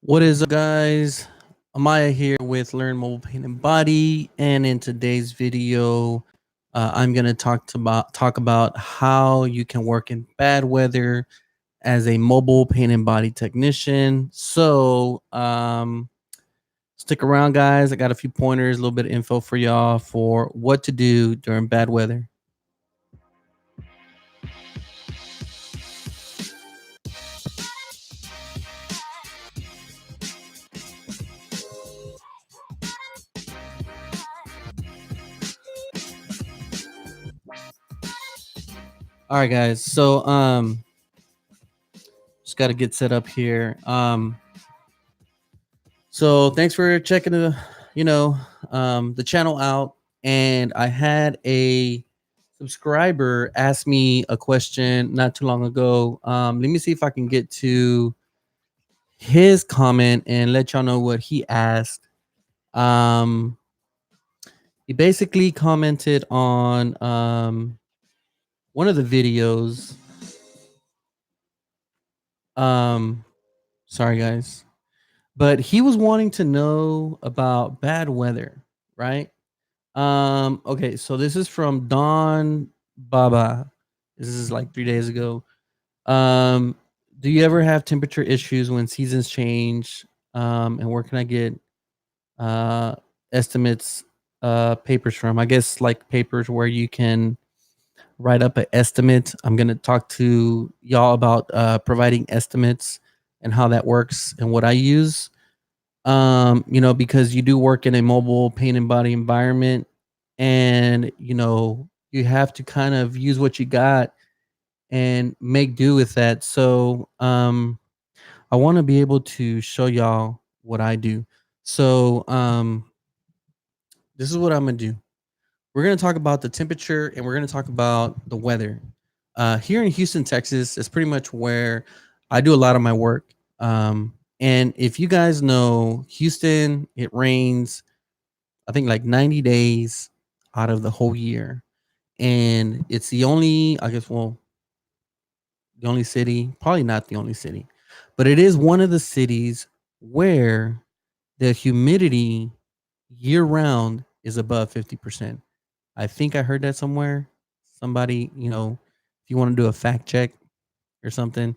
What is up, guys? Amaya here with Learn Mobile Paint and Body, and in today's video, I'm gonna talk about how you can work in bad weather as a mobile paint and body technician. Stick around, guys. I got a few pointers, a little bit of info for y'all for what to do during bad weather. All right, guys. Just got to get set up here. So thanks for checking the channel out. And I had a subscriber ask me a question not too long ago. Let me see if I can get to his comment and let y'all know what he asked. Um, he basically commented on one of the videos. Um, Sorry guys, but he was wanting to know about bad weather, right? Okay, so this is from Don Baba. This is like 3 days ago. Um, do you ever have temperature issues when seasons change? And where can I get uh estimates papers from? I guess like papers where you can write up an estimate. I'm gonna talk to y'all about providing estimates and how that works and what I use. Because you do work in a mobile paint and body environment, and you have to kind of use what you got and make do with that. I want to be able to show y'all what I do. So this is what I'm gonna do. We're gonna talk about the temperature and we're gonna talk about the weather. Here in Houston, Texas, is pretty much where I do a lot of my work. And if you guys know Houston, it rains, I think like 90 days out of the whole year. And it's the only, I guess, well, the only city, probably not the only city, but it is one of the cities where the humidity year round is above 50%. I think I heard that somewhere. Somebody, if you want to do a fact check or something,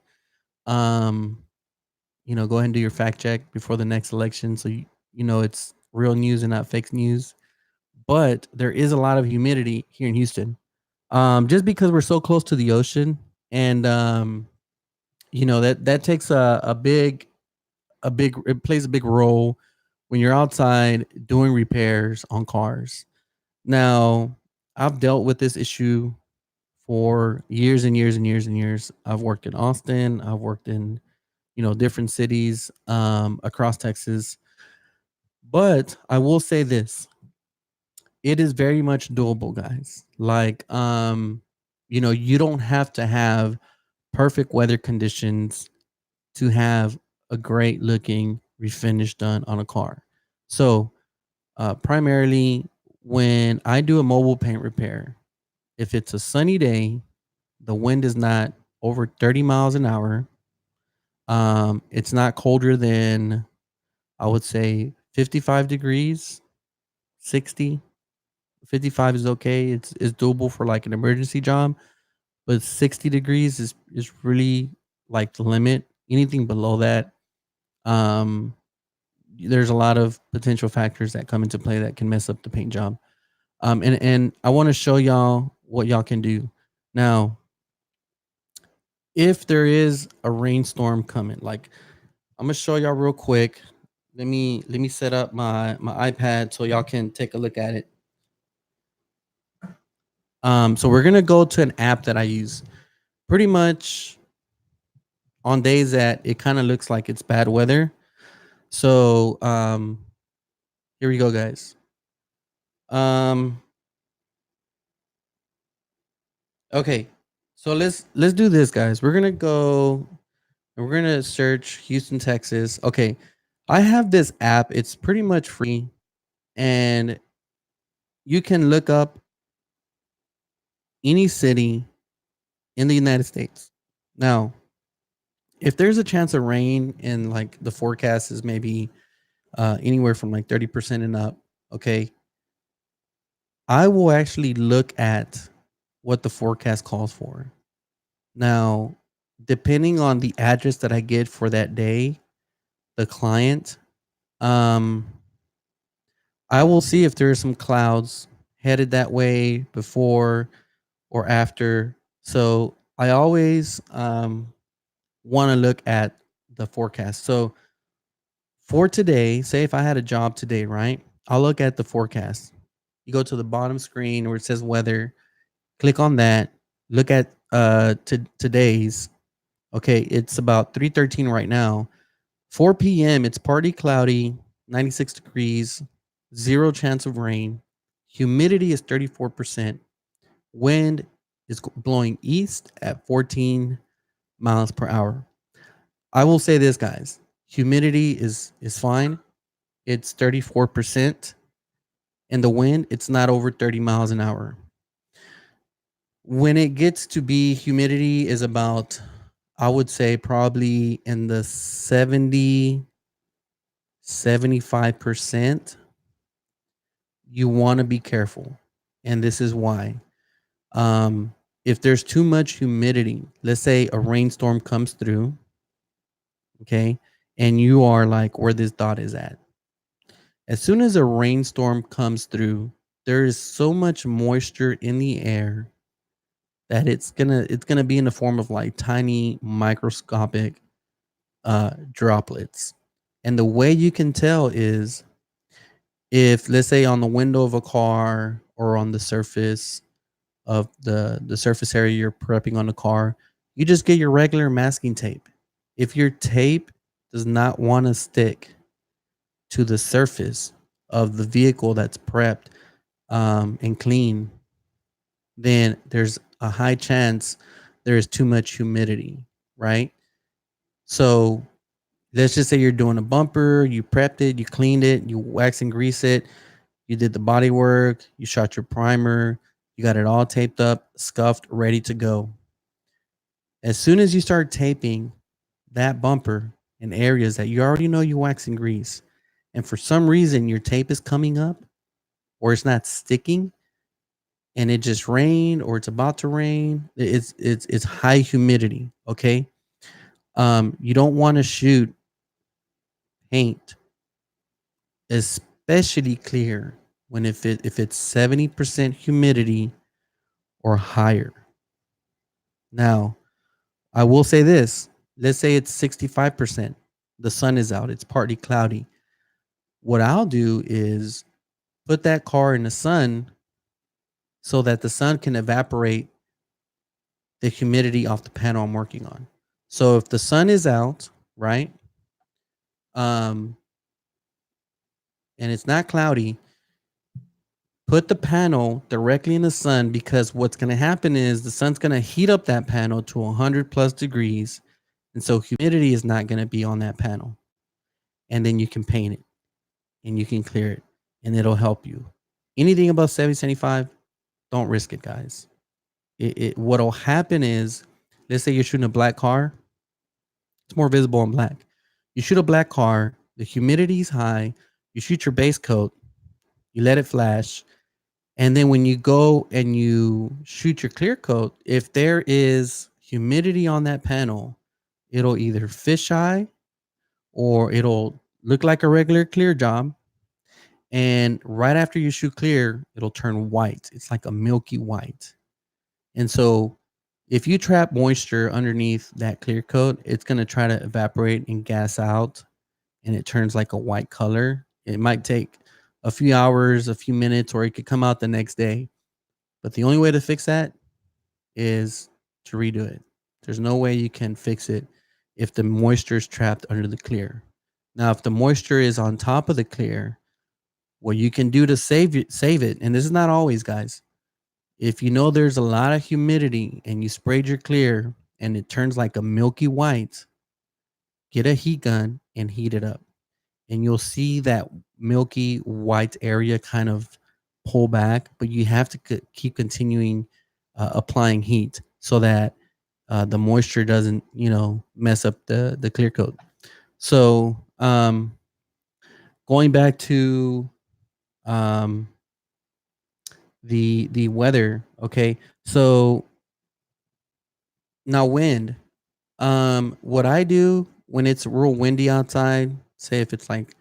um, go ahead and do your fact check before the next election so you know it's real news and not fake news. But there is a lot of humidity here in Houston. Just because we're so close to the ocean, and that takes a big it plays a big role when you're outside doing repairs on cars. Now, I've dealt with this issue for years and years and years and years. I've worked in Austin, I've worked in different cities across Texas. But I will say this, it is very much doable, guys. Like, you don't have to have perfect weather conditions to have a great looking refinish done on a car. So, primarily, when I do a mobile paint repair, if it's a sunny day, the wind is not over 30 miles an hour. It's not colder than, I would say, 55 degrees, 60. 55 is okay. It's doable for like an emergency job, but 60 degrees is really like the limit. Anything below that, um, there's a lot of potential factors that come into play that can mess up the paint job. And I want to show y'all what y'all can do. Now, if there is a rainstorm coming, like I'm gonna show y'all real quick. Let me set up my iPad so y'all can take a look at it. So we're gonna go to an app that I use pretty much on days that it kind of looks like it's bad weather. So here we go, guys. Um, okay, so let's do this, guys. We're gonna go and we're gonna search Houston, Texas. Okay, I have this app. It's pretty much free, and you can look up any city in the United States. Now, If there's a chance of rain and like the forecast is maybe anywhere from like 30% and up, okay, I will actually look at what the forecast calls for. Now, depending on the address that I get for that day, the client, um, I will see if there are some clouds headed that way before or after. So I always want to look at the forecast. So for today, say if I had a job today, right? I'll look at the forecast. You go to the bottom screen where it says weather, click on that, look at today's. Okay, it's about 3:13 right now. 4 p.m. it's partly cloudy, 96 degrees, zero chance of rain. Humidity is 34%. Wind is blowing east at 14 miles per hour. I will say this, guys. Humidity is fine. It's 34%, and the wind, it's not over 30 miles an hour. When it gets to be humidity is about, I would say probably in the 75%, you want to be careful. And this is why. Um, if there's too much humidity, let's say a rainstorm comes through, okay, and you are like where this dot is at. As soon as a rainstorm comes through, there is so much moisture in the air that it's gonna be in the form of like tiny microscopic droplets. And the way you can tell is if, let's say, on the window of a car or on the surface of the surface area you're prepping on the car, you just get your regular masking tape. If your tape does not want to stick to the surface of the vehicle that's prepped and clean, then there's a high chance there is too much humidity, right? So let's just say you're doing a bumper, you prepped it, you cleaned it, you wax and grease it, you did the body work, you shot your primer, you got it all taped up, scuffed, ready to go. As soon as you start taping that bumper in areas that you already know you wax and grease, and for some reason your tape is coming up or it's not sticking, and it just rained or it's about to rain, it's high humidity. Okay, you don't want to shoot paint, especially clear, when if it's 70% humidity or higher. Now, I will say this. Let's say it's 65%. The sun is out. It's partly cloudy. What I'll do is put that car in the sun so that the sun can evaporate the humidity off the panel I'm working on. So if the sun is out, right? Um, and it's not cloudy, put the panel directly in the sun, because what's going to happen is the sun's going to heat up that panel to 100 plus degrees. And so humidity is not going to be on that panel. And then you can paint it and you can clear it and it'll help you. Anything above 70, 75, don't risk it, guys. What'll happen is, let's say you're shooting a black car, it's more visible in black. You shoot a black car, the humidity is high, you shoot your base coat, you let it flash, and then when you go and you shoot your clear coat, if there is humidity on that panel, it'll either fisheye or it'll look like a regular clear job. And right after you shoot clear, it'll turn white. It's like a milky white. And so if you trap moisture underneath that clear coat, it's going to try to evaporate and gas out, and it turns like a white color. It might take a few hours, a few minutes, or it could come out the next day. But the only way to fix that is to redo it. There's no way you can fix it if the moisture is trapped under the clear. Now, if the moisture is on top of the clear, what you can do to save it, and this is not always, guys. If you know there's a lot of humidity and you sprayed your clear and it turns like a milky white, get a heat gun and heat it up. And you'll see that milky white area kind of pull back, but you have to keep continuing applying heat so that the moisture doesn't, mess up the clear coat. So going back to um, the weather. Okay, so now wind. What I do when it's real windy outside, say if it's like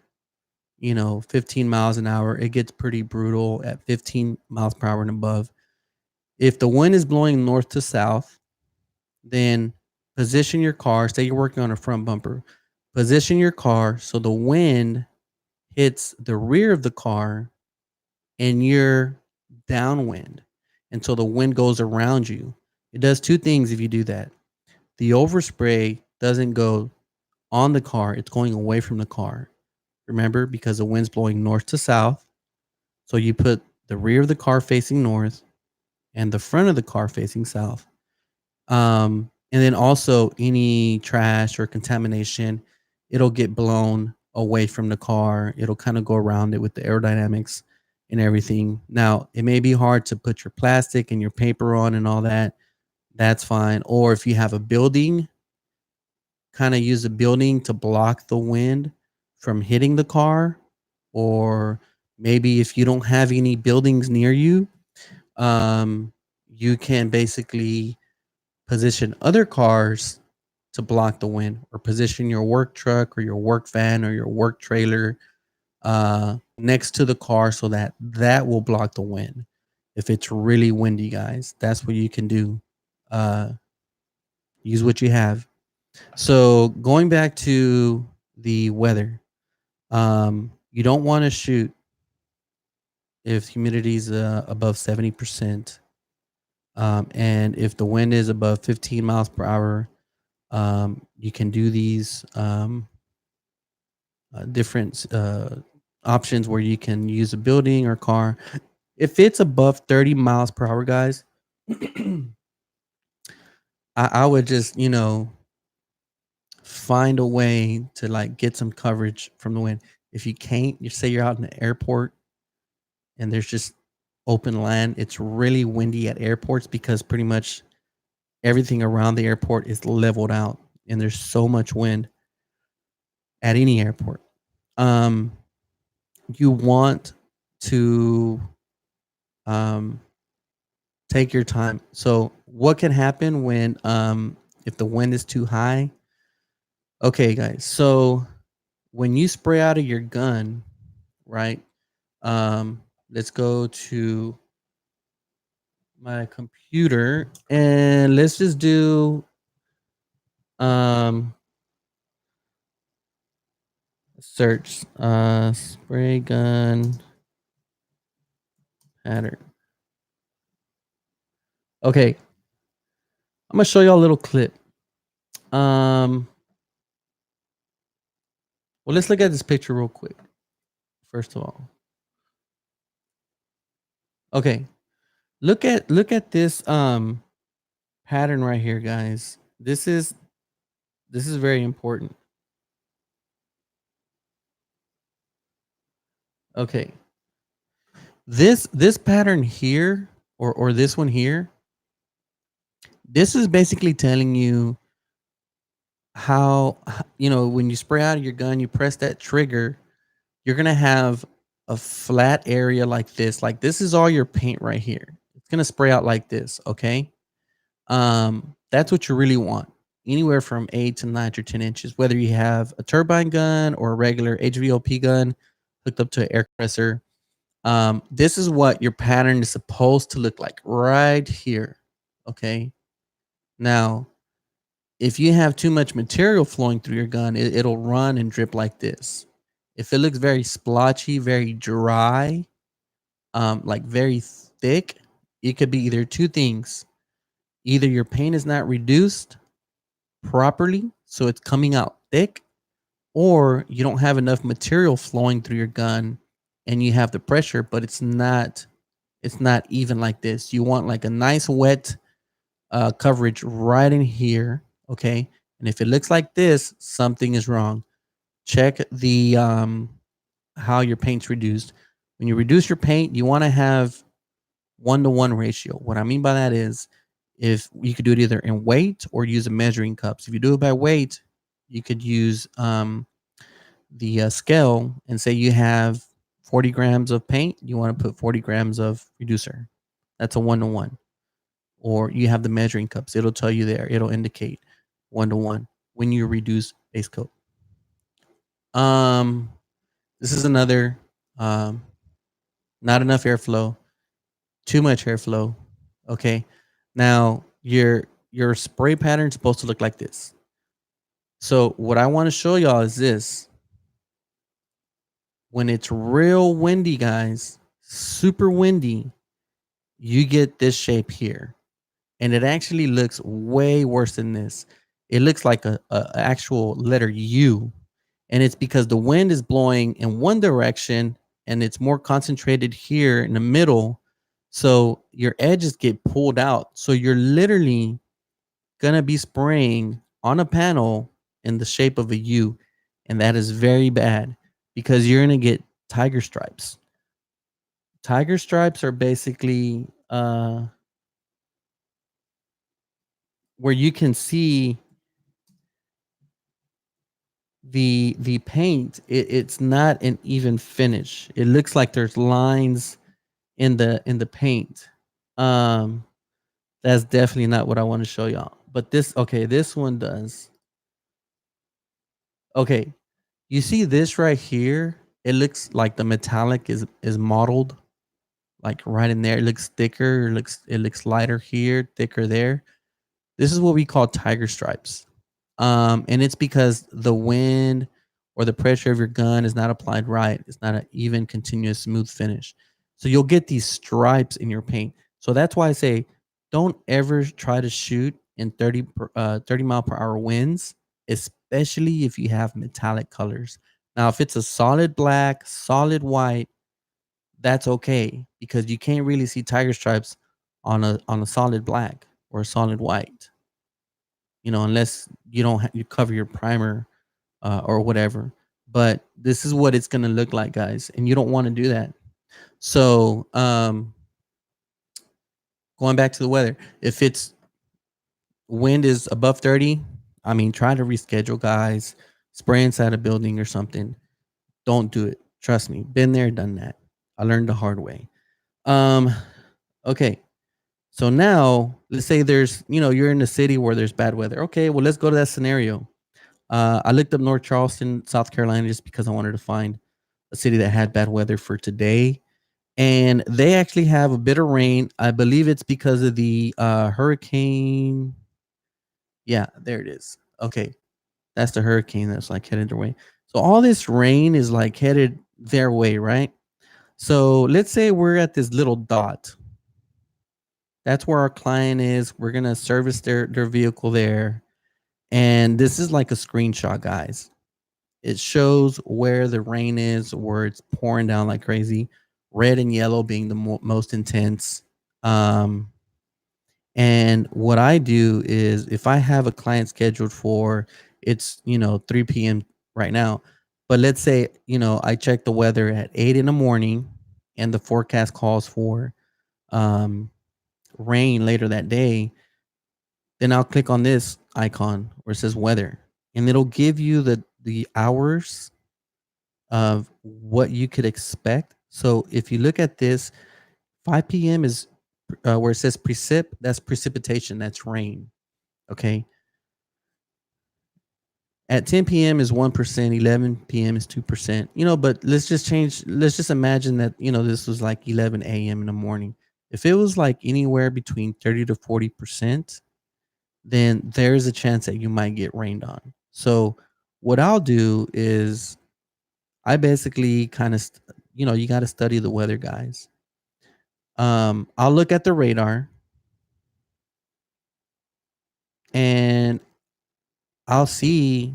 15 miles an hour, it gets pretty brutal at 15 miles per hour and above. If the wind is blowing north to south, then position your car. Say you're working on a front bumper, position your car so the wind hits the rear of the car and you're downwind until the wind goes around you. It does two things if you do that. The overspray doesn't go on the car, it's going away from the car. Remember, because the wind's blowing north to south. So you put the rear of the car facing north and the front of the car facing south. And then also any trash or contamination, it'll get blown away from the car. It'll kind of go around it with the aerodynamics and everything. Now, it may be hard to put your plastic and your paper on and all that. That's fine. Or if you have a building, kind of use a building to block the wind from hitting the car. Or maybe if you don't have any buildings near you, um, you can basically position other cars to block the wind, or position your work truck or your work van or your work trailer next to the car so that that will block the wind. If it's really windy, guys, that's what you can do. Uh, use what you have. So going back to the weather, you don't want to shoot if humidity is above 70%. And if the wind is above 15 miles per hour, you can do these different options where you can use a building or car. If it's above 30 miles per hour, guys, I would just, find a way to like get some coverage from the wind. If you can't, you say you're out in the airport and there's just open land. It's really windy at airports because pretty much everything around the airport is leveled out and there's so much wind at any airport. Um, you want to um, take your time. So, what can happen when if the wind is too high? Okay, guys. So when you spray out of your gun, right? Let's go to my computer and let's just do um search spray gun pattern. Okay, I'm gonna show y'all a little clip. Um, well, let's look at this picture real quick. First of all, okay, look at this pattern right here, guys. This is very important. Okay, this pattern here, or this one here, this is basically telling you how when you spray out of your gun, you press that trigger, you're gonna have a flat area like this. Like this is all your paint right here. It's gonna spray out like this. Okay. That's what you really want. Anywhere from 8 to 9 or 10 inches, whether you have a turbine gun or a regular HVOP gun hooked up to an air compressor. This is what your pattern is supposed to look like right here. Okay. Now, if you have too much material flowing through your gun, it'll run and drip like this. If it looks very splotchy, very dry, like very thick, it could be either two things. Either your paint is not reduced properly, so it's coming out thick, or you don't have enough material flowing through your gun and you have the pressure, but it's not even like this. You want like a nice wet coverage right in here. Okay. And if it looks like this, something is wrong. Check the how your paint's reduced. When you reduce your paint, you want to have 1-to-1 ratio. What I mean by that is If you could do it either in weight or use a measuring cups. If you do it by weight, you could use the scale and say you have 40 grams of paint, you want to put 40 grams of reducer. That's a 1 to 1. Or you have the measuring cups. It'll tell you there. It'll indicate 1 to 1 when you reduce base coat. Um, this is another um, not enough airflow, too much airflow. Okay. Now your spray pattern is supposed to look like this. So what I want to show y'all is this. When it's real windy, guys, super windy, you get this shape here. And it actually looks way worse than this. It looks like a actual letter U. And it's because the wind is blowing in one direction and it's more concentrated here in the middle. So your edges get pulled out. So you're literally gonna be spraying on a panel in the shape of a U. And that is very bad because you're gonna get tiger stripes. Tiger stripes are basically where you can see the paint. It's not an even finish. It looks like there's lines in the paint. Um, that's definitely not what I want to show y'all. But this, okay, this one does. Okay, you see this right here? It looks like the metallic is modeled like right in there. It looks thicker. It looks lighter here, thicker there. This is what we call tiger stripes. And it's because the wind or the pressure of your gun is not applied right. It's not an even, continuous, smooth finish. So you'll get these stripes in your paint. So that's why I say don't ever try to shoot in 30 mile per hour winds, especially if you have metallic colors. Now, if it's a solid black, solid white, that's okay because you can't really see tiger stripes on a solid black or a solid white, unless you don't you cover your primer or whatever. But this is what it's gonna look like, guys, and you don't want to do that. So, going back to the weather, if it's wind is above 30, I mean, try to reschedule, guys. Spray inside a building or something. Don't do it. Trust me, been there, done that. I learned the hard way. Um, okay. So now, let's say you're in a city where there's bad weather. Okay, well, let's go to that scenario. I looked up North Charleston, South Carolina, just because I wanted to find a city that had bad weather for today. And they actually have a bit of rain. I believe it's because of the hurricane. Yeah, there it is. Okay, that's the hurricane that's like headed their way. So all this rain is like headed their way, right? So let's say we're at this little dot. That's where our client is. We're gonna service their vehicle there. And this is like a screenshot, guys. It shows where the rain is, where it's pouring down like crazy. Red and yellow being the most intense. Um, and what I do is if I have a client scheduled for it's 3 p.m. right now, but let's say I check the weather at 8 in the morning, and the forecast calls for um, rain later that day. Then I'll click on this icon where it says weather, and it'll give you the hours of what you could expect. So if you look at this, 5 p.m. is where it says precip. That's precipitation. That's rain. Okay. At 10 p.m. is 1%. 11 p.m. is 2%. But let's just change. Let's just imagine that this was like 11 a.m. in the morning. If it was like anywhere between 30 to 40%, then there's a chance that you might get rained on. So what I'll do is I basically kind of, you got to study the weather, guys. I'll look at the radar and I'll see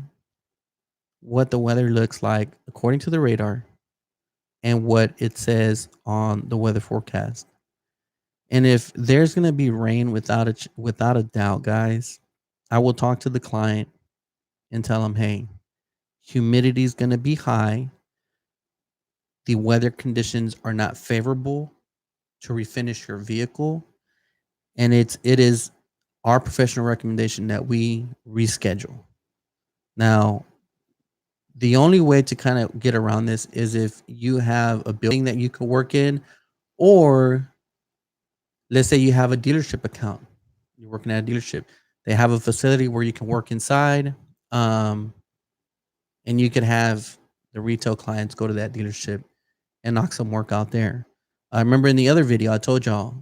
what the weather looks like according to the radar and what it says on the weather forecast. And if there's going to be rain without a doubt, guys, I will talk to the client and tell them, "Hey, humidity is going to be high. The weather conditions are not favorable to refinish your vehicle, and it is our professional recommendation that we reschedule. Now, the only way to kind of get around this is if you have a building that you could work in, or let's say you have a dealership account. You're working at a dealership. They have a facility where you can work inside, um, and you could have the retail clients go to that dealership and knock some work out there. I remember in the other video I told y'all,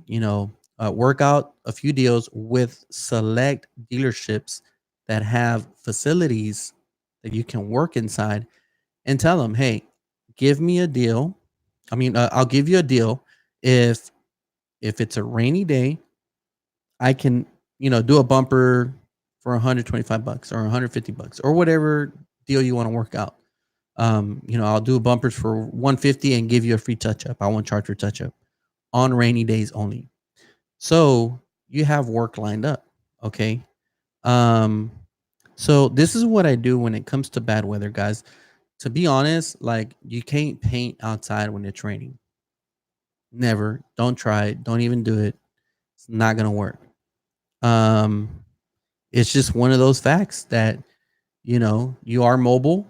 work out a few deals with select dealerships that have facilities that you can work inside, and tell them, hey, give me a deal. I'll give you a deal if it's a rainy day. I can, do a bumper for 125 bucks or 150 bucks or whatever deal you want to work out. I'll do bumpers for 150 and give you a free touch up. I won't charge for touch up on rainy days only. So you have work lined up. Okay. Um, so this is what I do when it comes to bad weather, guys. To be honest, like, you can't paint outside when it's raining. Never. Don't try it. Don't even do it. It's not gonna work. Um, it's just one of those facts that you are mobile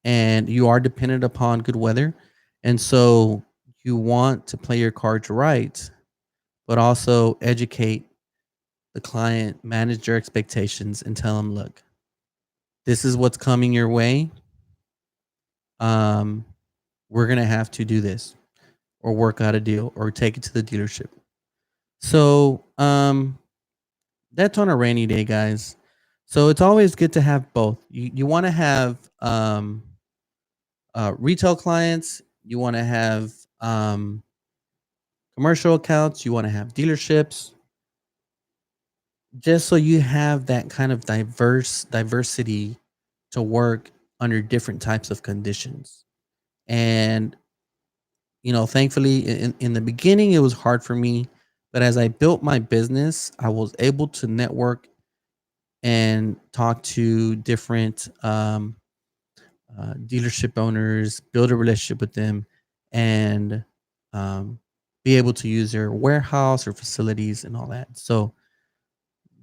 and you are dependent upon good weather, and so you want to play your cards right, but also educate the client, manage their expectations, and tell them, look, this is what's coming your way. Um, we're gonna have to do this, or work out a deal, or take it to the dealership. So, that's on a rainy day, guys. So it's always good to have both. You want to have retail clients, you want to have um, commercial accounts, you want to have dealerships, just so you have that kind of diversity to work under different types of conditions. And thankfully, in the beginning, it was hard for me, but as I built my business, I was able to network and talk to different dealership owners, build a relationship with them, and um, be able to use their warehouse or facilities and all that. So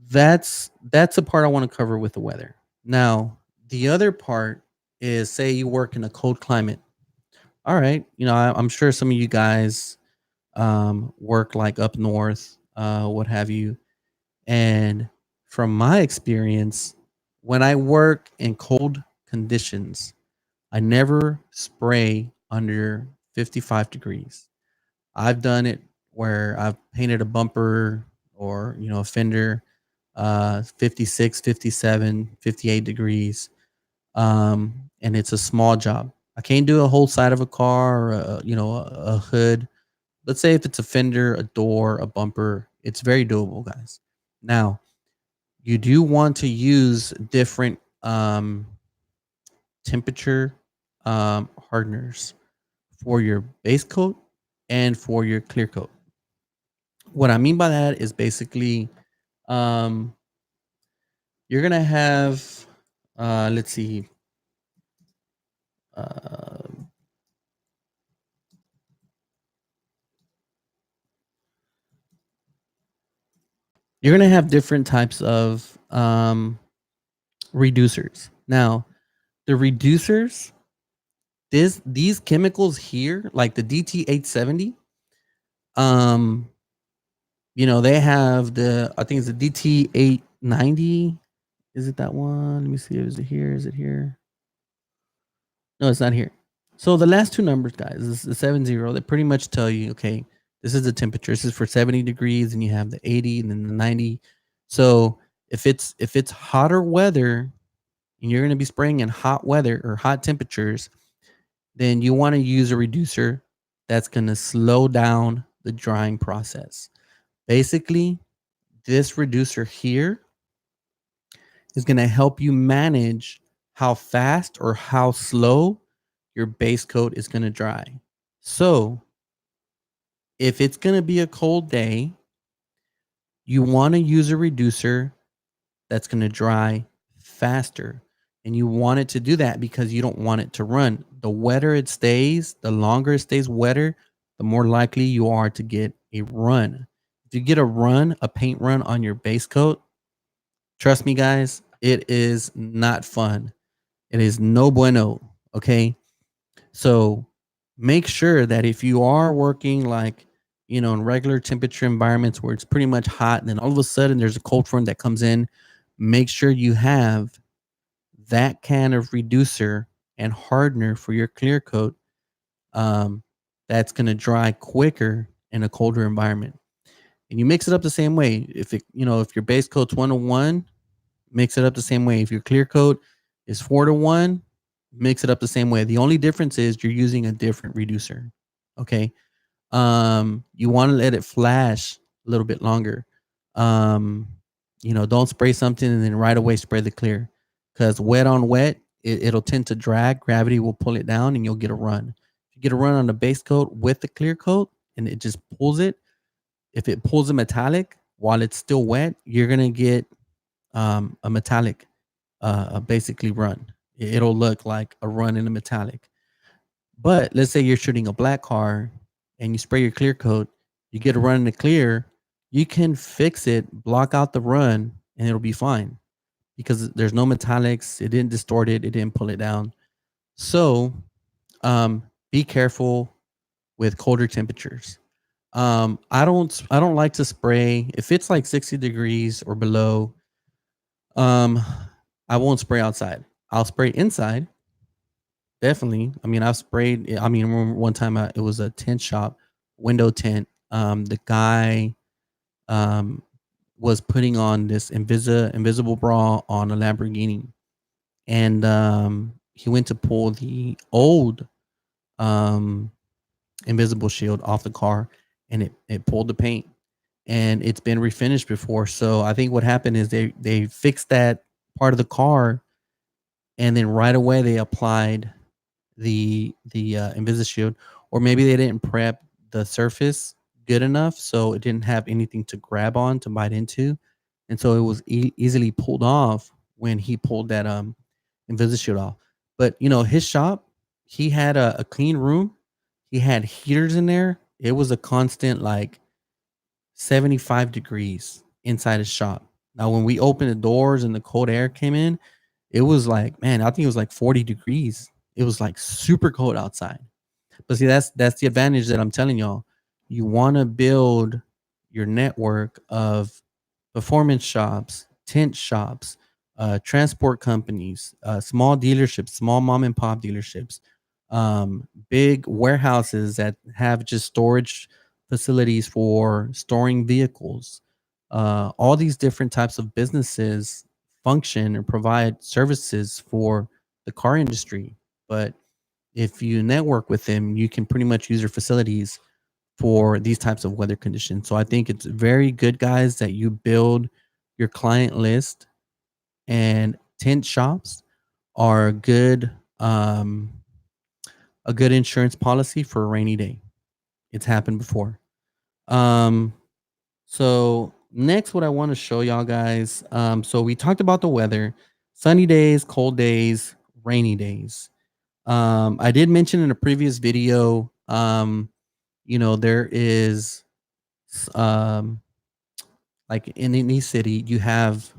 that's the part I want to cover with the weather. Now, the other part is, say you work in a cold climate. All right, I'm sure some of you guys work like up north, what have you. And from my experience, when I work in cold conditions, I never spray under 55 degrees. I've done it where I've painted a bumper or, a fender 56, 57, 58 degrees. And it's a small job. I can't do a whole side of a car or a hood. Let's say if it's a fender, a door, a bumper, it's very doable, guys. Now, you do want to use different temperature hardeners for your base coat and for your clear coat. What I mean by that is basically, um, you're gonna have, let's see, uh, you're gonna have different types of reducers. Now, the reducers, these chemicals here, like the DT870, um, they have I think it's the DT890. Is it that one? Let me see. Is it here? Is it here? No, it's not here. So the last two numbers, guys, is the 70. They pretty much tell you, okay, this is the temperature. This is for 70 degrees, and you have the 80 and then the 90. So if it's hotter weather and you're going to be spraying in hot weather or hot temperatures, then you want to use a reducer that's going to slow down the drying process. Basically, this reducer here is going to help you manage how fast or how slow your base coat is going to dry. So, if it's going to be a cold day, you want to use a reducer that's going to dry faster. And you want it to do that because you don't want it to run. The wetter it stays, the longer it stays wetter, the more likely you are to get a run. If you get a paint run on your base coat, Trust me, guys, it is not fun. It is no bueno. Okay. So make sure that if you are working like, in regular temperature environments where it's pretty much hot, and then all of a sudden there's a cold front that comes in, make sure you have that kind of reducer and hardener for your clear coat, um, that's going to dry quicker in a colder environment. And you mix it up the same way. If your base coat's 1 to 1, mix it up the same way. If your clear coat is 4 to 1, mix it up the same way. The only difference is you're using a different reducer. Okay. You want to let it flash a little bit longer. Um, don't spray something and then right away spray the clear, because wet on wet, it'll tend to drag. Gravity will pull it down and you'll get a run. If you get a run on the base coat with the clear coat and it just pulls it, if it pulls a metallic while it's still wet, you're gonna get a metallic, basically run. It'll look like a run in a metallic. But let's say you're shooting a black car and you spray your clear coat, you get a run in the clear, you can fix it, block out the run, and it'll be fine because there's no metallics. It didn't distort it. It didn't pull it down. So be careful with colder temperatures. I don't like to spray if it's like 60 degrees or below. Um, I won't spray outside. I'll spray inside. Definitely. I mean, I've sprayed. I remember one time it was a tent shop, window tent. The guy um was putting on this invisible bra on a Lamborghini, and he went to pull the old um invisible shield off the car, and it pulled the paint, and it's been refinished before. So I think what happened is they fixed that part of the car, and then right away they applied the Invisi Shield, or maybe they didn't prep the surface good enough, so it didn't have anything to grab on to bite into, and so it was easily pulled off when he pulled that Invisi Shield off. But his shop, he had a clean room. He had heaters in there. It was a constant like 75 degrees inside his shop. Now, when we opened the doors and the cold air came in, it was like, man, I think it was like 40 degrees. It was like super cold outside. But see, that's the advantage that I'm telling y'all. You want to build your network of performance shops, tent shops, transport companies, small dealerships, small mom and pop dealerships, big warehouses that have just storage facilities for storing vehicles. All these different types of businesses function and provide services for the car industry. But if you network with them, you can pretty much use their facilities for these types of weather conditions. So I think it's very good, guys, that you build your client list, and tent shops are a good insurance policy for a rainy day. It's happened before. Um, so next, what I want to show y'all guys. So we talked about the weather: sunny days, cold days, rainy days. I did mention in a previous video, there is, um, like in any city, you have,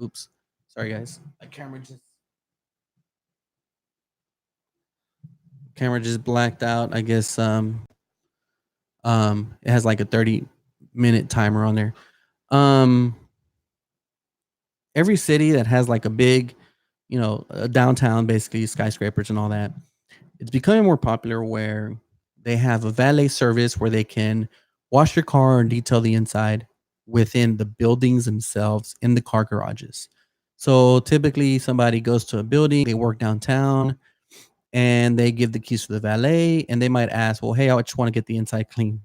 oops, sorry guys, my camera just blacked out. I guess, it has like a 30-minute timer on there. Um, every city that has like a big, a downtown, basically skyscrapers and all that, it's becoming more popular where they have a valet service where they can wash your car and detail the inside within the buildings themselves in the car garages. So typically somebody goes to a building, they work downtown, and they give the keys to the valet, and they might ask, well, hey, I just want to get the inside clean,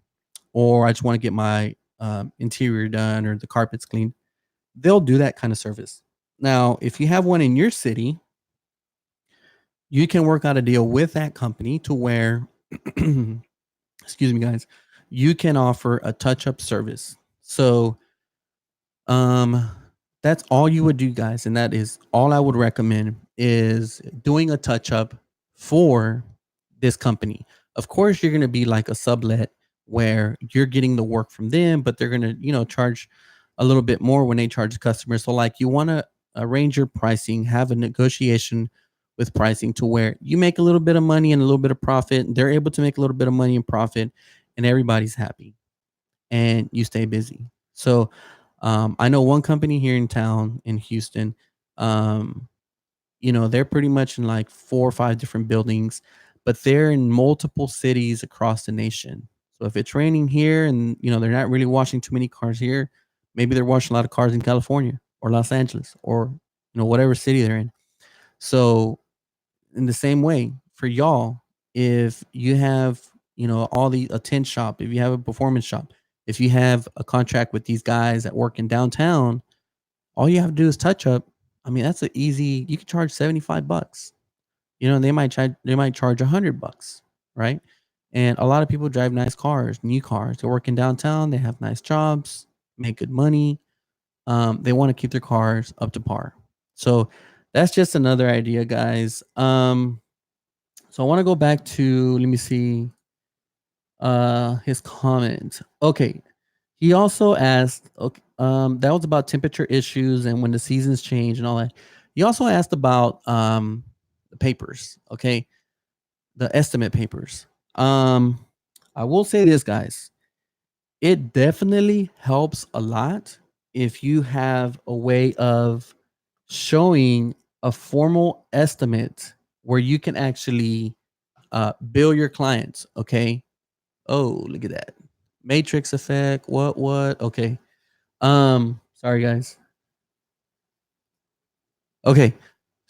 or I just want to get my interior done, or the carpets cleaned. They'll do that kind of service. Now, if you have one in your city, you can work out a deal with that company to where, excuse me, guys, you can offer a touch up service. So, um, that's all you would do, guys. And that is all I would recommend, is doing a touch up for this company. Of course, you're going to be like a sublet where you're getting the work from them, but they're going to, charge a little bit more when they charge customers. So like you want to arrange your pricing, have a negotiation with pricing to where you make a little bit of money and a little bit of profit. They're able to make a little bit of money and profit, and everybody's happy, and you stay busy. So I know one company here in town in Houston. Um, they're pretty much in like 4 or 5 different buildings, but they're in multiple cities across the nation. So if it's raining here and, they're not really washing too many cars here, maybe they're washing a lot of cars in California or Los Angeles or, whatever city they're in. So in the same way for y'all, if you have, all the a tent shop, if you have a performance shop, if you have a contract with these guys that work in downtown, all you have to do is touch up. I mean, that's an easy. You can charge $75. They might charge $100, right? And a lot of people drive nice cars, new cars. They're working downtown. They have nice jobs, make good money. They want to keep their cars up to par. So that's just another idea, guys. So I want to go back to, let me see, his comment. Okay, he also asked, okay, that was about temperature issues and when the seasons change and all that. He also asked about the papers, okay, the estimate papers. Um, I will say this, guys, it definitely helps a lot if you have a way of showing a formal estimate where you can actually bill your clients. Okay. Oh, look at that matrix effect. What? Okay. Sorry guys. Okay.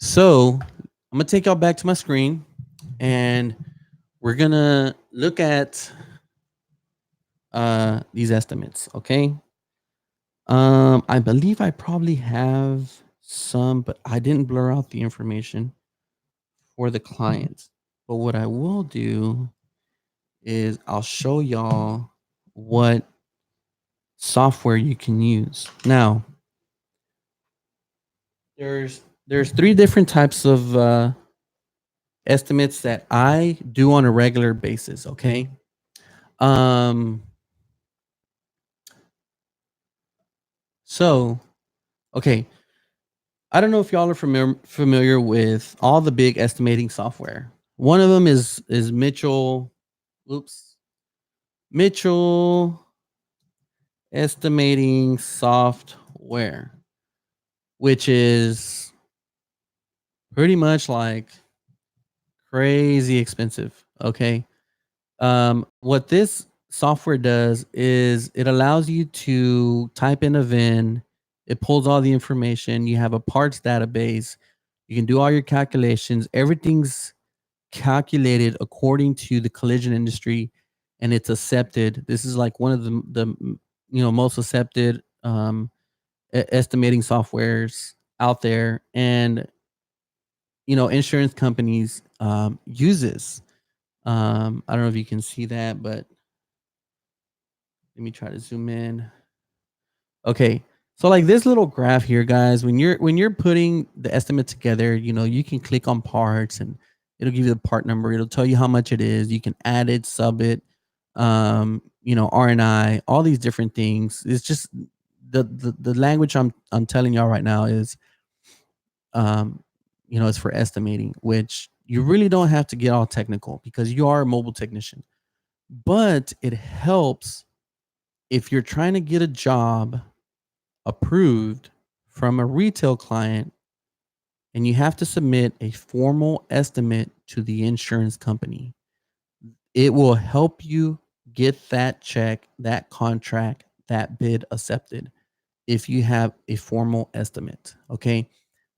So I'm gonna take y'all back to my screen and we're gonna look at these estimates. Okay. I believe I probably have some, but I didn't blur out the information for the clients. But what I will do is I'll show y'all what software you can use. Now, there's three different types of estimates that I do on a regular basis. Okay. Um. So, okay. I don't know if y'all are familiar with all the big estimating software. One of them is Mitchell. Oops. Mitchell estimating software, which is pretty much like crazy expensive. Okay. What this software does is it allows you to type in a VIN, it pulls all the information, you have a parts database, you can do all your calculations, everything's calculated according to the collision industry and it's accepted. This is like one of the most accepted estimating softwares out there, and insurance companies use this. I don't know if you can see that, but let me try to zoom in. Okay. So like this little graph here, guys, when you're putting the estimate together, you can click on parts and it'll give you the part number. It'll tell you how much it is. You can add it, sub it, RNI, all these different things. It's just the language I'm telling y'all right now is um, it's for estimating, which you really don't have to get all technical because you are a mobile technician. But it helps if you're trying to get a job approved from a retail client and you have to submit a formal estimate to the insurance company. It will help you get that check, that contract, that bid accepted if you have a formal estimate. Okay.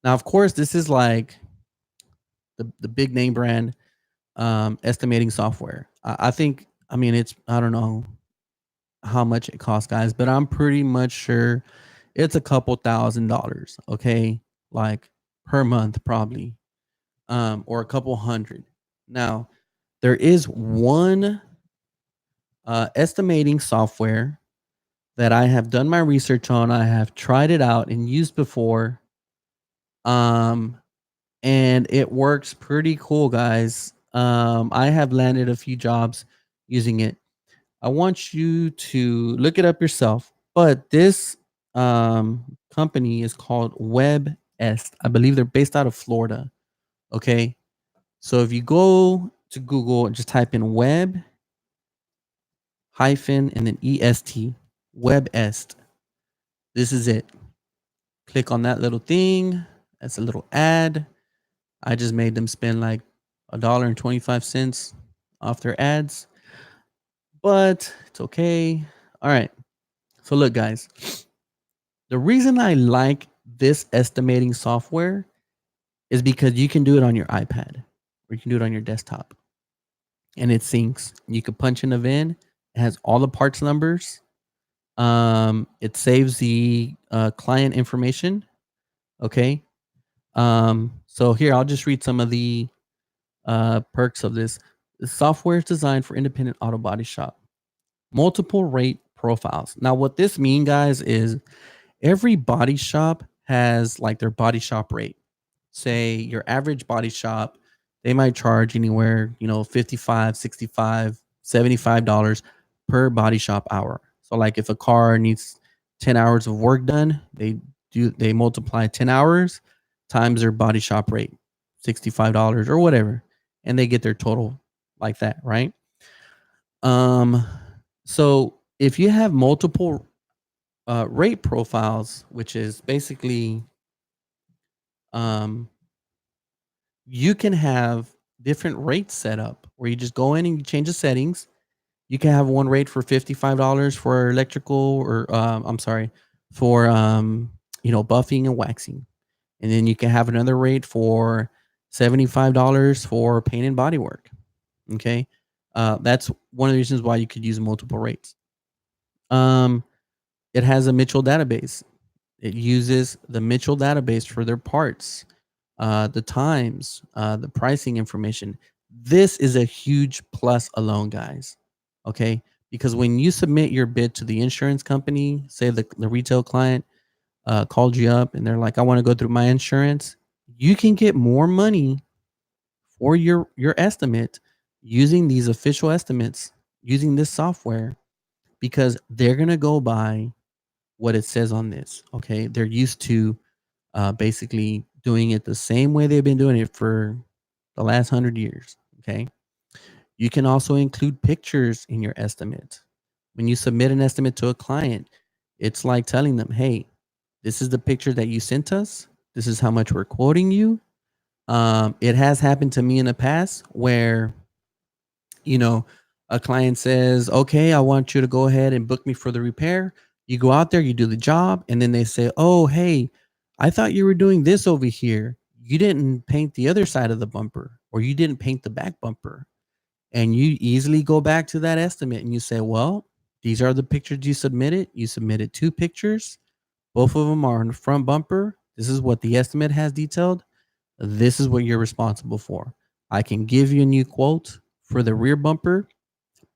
Now, of course, this is like the big name brand estimating software. I think, I mean, I don't know how much it costs, guys, but I'm pretty much sure it's a couple $1,000s, okay? Like per month, probably, or a couple hundred. Now, there is one estimating software that I have done my research on. I have tried it out and used before, um, and it works pretty cool, guys. I have landed a few jobs using it. I want you to look it up yourself. But this company is called WebEst. I believe they're based out of Florida. Okay. So if you go to Google and just type in web hyphen and then EST, WebEst, this is it. Click on that little thing. That's a little ad. I just made them spend like $1.25 off their ads, but it's okay. All right. So look, guys, the reason I like this estimating software is because you can do it on your iPad or you can do it on your desktop and it syncs. You can punch in a VIN, it has all the parts numbers. It saves the client information. Okay. So here I'll just read some of the perks of this. The software is designed for independent auto body shop. Multiple rate profiles. Now, what this mean, guys, is every body shop has like their body shop rate. Say your average body shop, they might charge anywhere, 55, 65, $75 per body shop hour. So like if a car needs 10 hours of work done, they multiply 10 hours times their body shop rate, $65 or whatever, and they get their total like that, right? Um so if you have multiple rate profiles, which is basically um you can have different rates set up where you just go in and you change the settings. You can have one rate for $55 for electrical or I'm sorry, for buffing and waxing. And then you can have another rate for $75 for paint and body work. Okay. That's one of the reasons why you could use multiple rates. Um, it has a Mitchell database. It uses the Mitchell database for their parts, the times, the pricing information. This is a huge plus alone, guys. Okay. Because when you submit your bid to the insurance company, say the retail client called you up and they're like, I want to go through my insurance, you can get more money for your estimate using these official estimates, using this software, because they're going to go by what it says on this. Okay. They're used to basically doing it the same way they've been doing it for the last 100 years. Okay. You can also include pictures in your estimate. When you submit an estimate to a client, it's like telling them, hey, this is the picture that you sent us. This is how much we're quoting you. It has happened to me in the past where, you know, a client says, okay, I want you to go ahead and book me for the repair. You go out there, you do the job, and then they say, oh, hey, I thought you were doing this over here. You didn't paint the other side of the bumper, or you didn't paint the back bumper. And you easily go back to that estimate and you say, well, these are the pictures you submitted. You submitted two pictures. Both of them are on the front bumper. This is what the estimate has detailed. This is what you're responsible for. I can give you a new quote for the rear bumper,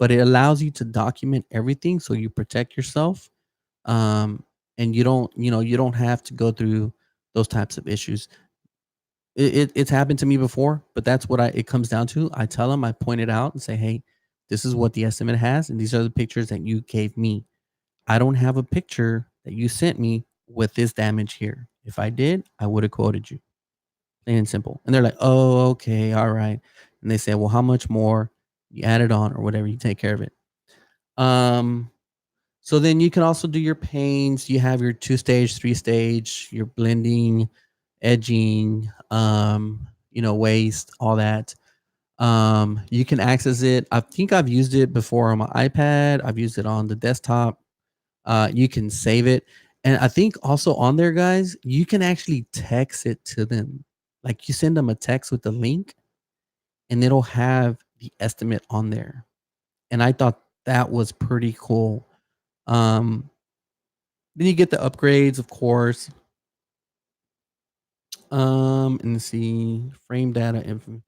but it allows you to document everything so you protect yourself. Um, and you don't have to go through those types of issues. It's happened to me before, but that's what it comes down to. I tell them, I point it out and say, hey, this is what the estimate has, and these are the pictures that you gave me. I don't have a picture that you sent me with this damage here. If I did, I would have quoted you. Plain and simple. And they're like, oh, okay, all right. And they say, well, how much more? You add it on or whatever, you take care of it. Um, so then you can also do your paints. You have your 2 stage, 3 stage, your blending, edging, waste, all that. You can access it. I think I've used it before on my iPad. I've used it on the desktop. You can save it. And I think also on there, guys, you can actually text it to them. Like you send them a text with the link and it'll have the estimate on there. And I thought that was pretty cool. Um, then you get the upgrades, of course. And see, frame data info.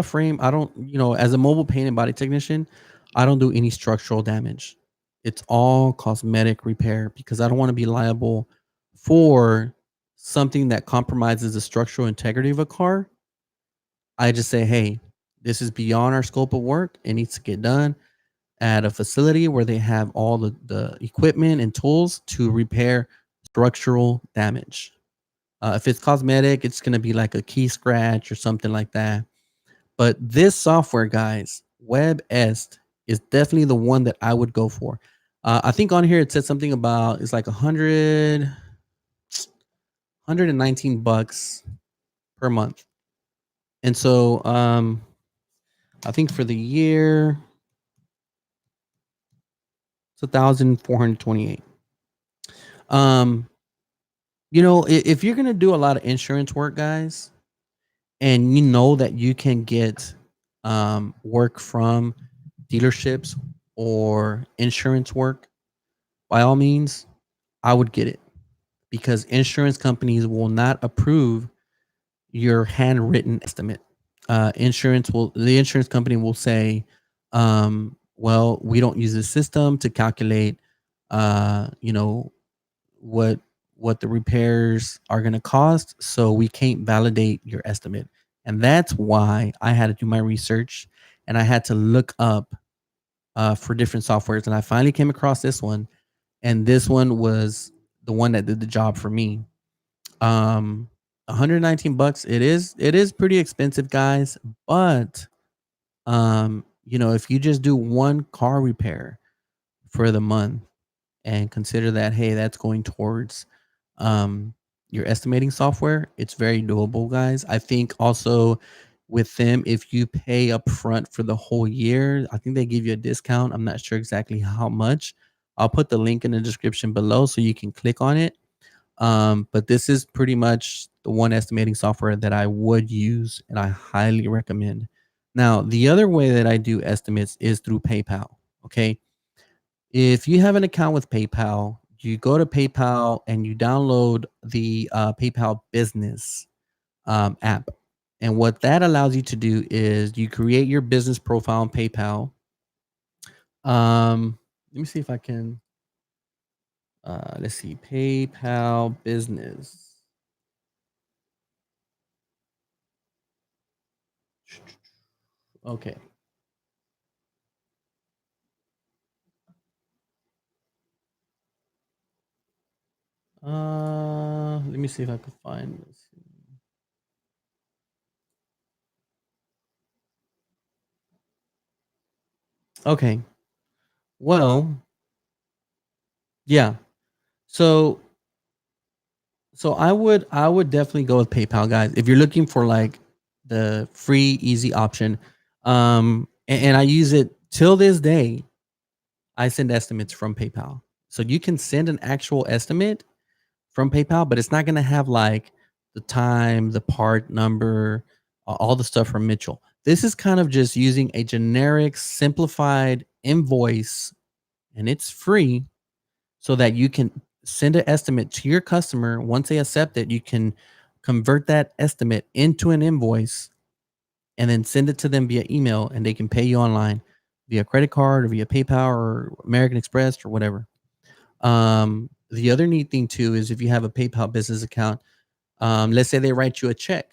Frame. I don't, as a mobile paint and body technician, I don't do any structural damage. It's all cosmetic repair because I don't want to be liable for something that compromises the structural integrity of a car. I just say, hey, this is beyond our scope of work. It needs to get done at a facility where they have all the equipment and tools to repair structural damage. If it's cosmetic, it's going to be like a key scratch or something like that. But this software, guys, WebEst is definitely the one that I would go for. I think on here it said something about it's like 119 bucks per month. And so I think for the year it's 1,428. Um, if you're gonna do a lot of insurance work, guys, and you know that you can get work from dealerships or insurance work, by all means, I would get it because insurance companies will not approve your handwritten estimate. The insurance company will say, well, we don't use the system to calculate, you know, what what the repairs are going to cost, so we can't validate your estimate. And that's why I had to do my research and I had to look up for different softwares, and I finally came across this one, and this one was the one that did the job for me. 119 bucks. It is pretty expensive, guys, but if you just do one car repair for the month and consider that, hey, that's going towards your estimating software, it's very doable, guys. I think also with them, if you pay up front for the whole year, I think they give you a discount. I'm not sure exactly how much. I'll put the link in the description below so you can click on it. But this is pretty much the one estimating software that I would use and I highly recommend. Now, the other way that I do estimates is through PayPal. Okay. If you have an account with PayPal, you go to PayPal and you download the PayPal business app. And what that allows you to do is you create your business profile on PayPal. Let me see if I can. Let's see, PayPal business. Okay. Let me see if I can find this. Okay. Well, yeah. So I would definitely go with PayPal, guys. If you're looking for like the free, easy option, and I use it till this day. I send estimates from PayPal, so you can send an actual estimate from PayPal, but it's not going to have like the time, the part number, all the stuff from Mitchell. This is kind of just using a generic, simplified invoice, and it's free so that you can send an estimate to your customer. Once they accept it, you can convert that estimate into an invoice and then send it to them via email, and they can pay you online via credit card or via PayPal or American Express or whatever. The other neat thing too is if you have a PayPal business account, let's say they write you a check.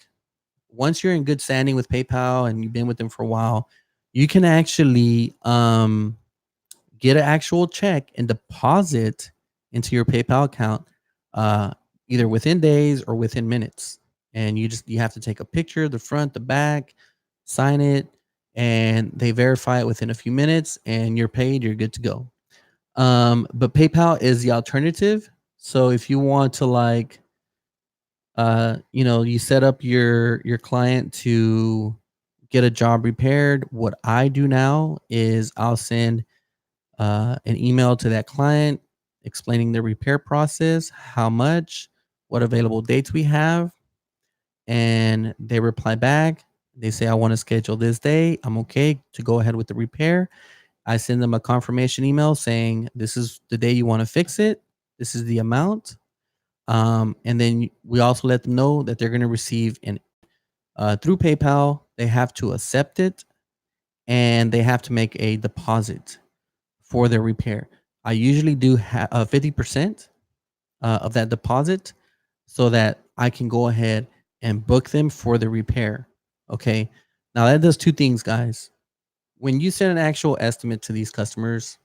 Once you're in good standing with PayPal and you've been with them for a while, you can actually get an actual check and deposit into your PayPal account, uh, either within days or within minutes. And you have to take a picture, the front, the back, sign it, and they verify it within a few minutes, and you're paid. You're good to go. But PayPal is the alternative. So if you want to like, you set up your client to get a job repaired. What I do now is I'll send an email to that client explaining the repair process, how much, what available dates we have, and they reply back. They say, I want to schedule this day. I'm okay to go ahead with the repair. I send them a confirmation email saying, this is the day you want to fix it. This is the amount. And then we also let them know that they're going to receive an through PayPal. They have to accept it and they have to make a deposit for their repair. I usually do 50% of that deposit so that I can go ahead and book them for the repair. Okay. Now that does two things, guys. When you send an actual estimate to these customers,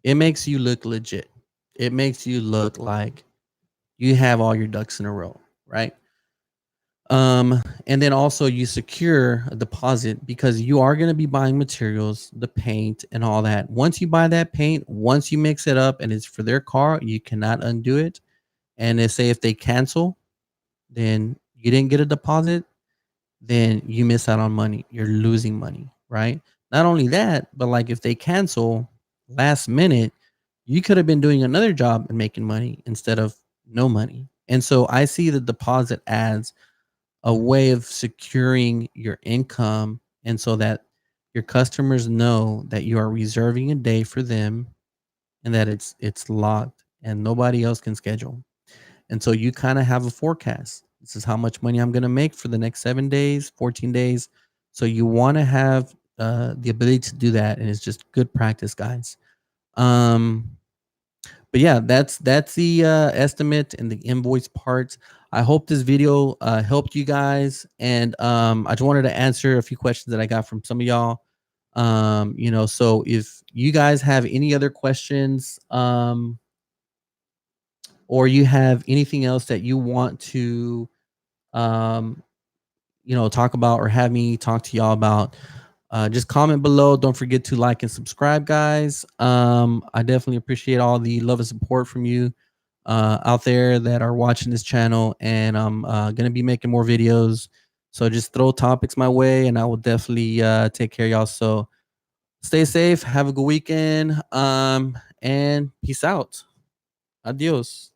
it makes you look legit. It makes you look like you have all your ducks in a row, right? And then also you secure a deposit because you are going to be buying materials, the paint and all that. Once you buy that paint, once you mix it up and it's for their car, you cannot undo it. And they say if they cancel, then you didn't get a deposit, then you miss out on money. You're losing money, right? Not only that, but like if they cancel last minute, you could have been doing another job and making money instead of no money. And so I see the deposit as a way of securing your income, and so that your customers know that you are reserving a day for them and that it's locked and nobody else can schedule. And so you kind of have a forecast. This is how much money I'm going to make for the next 7 days, 14 days. So you want to have the ability to do that, and it's just good practice, guys. Um but yeah, that's the estimate and the invoice part. I hope this video helped you guys, and I just wanted to answer a few questions that I got from some of y'all. So if you guys have any other questions, or you have anything else that you want to um, talk about or have me talk to y'all about, just comment below. Don't forget to like and subscribe, guys. I definitely appreciate all the love and support from you out there that are watching this channel, and I'm gonna be making more videos. So just throw topics my way, and I will definitely take care of y'all. So stay safe, have a good weekend, and peace out. Adios.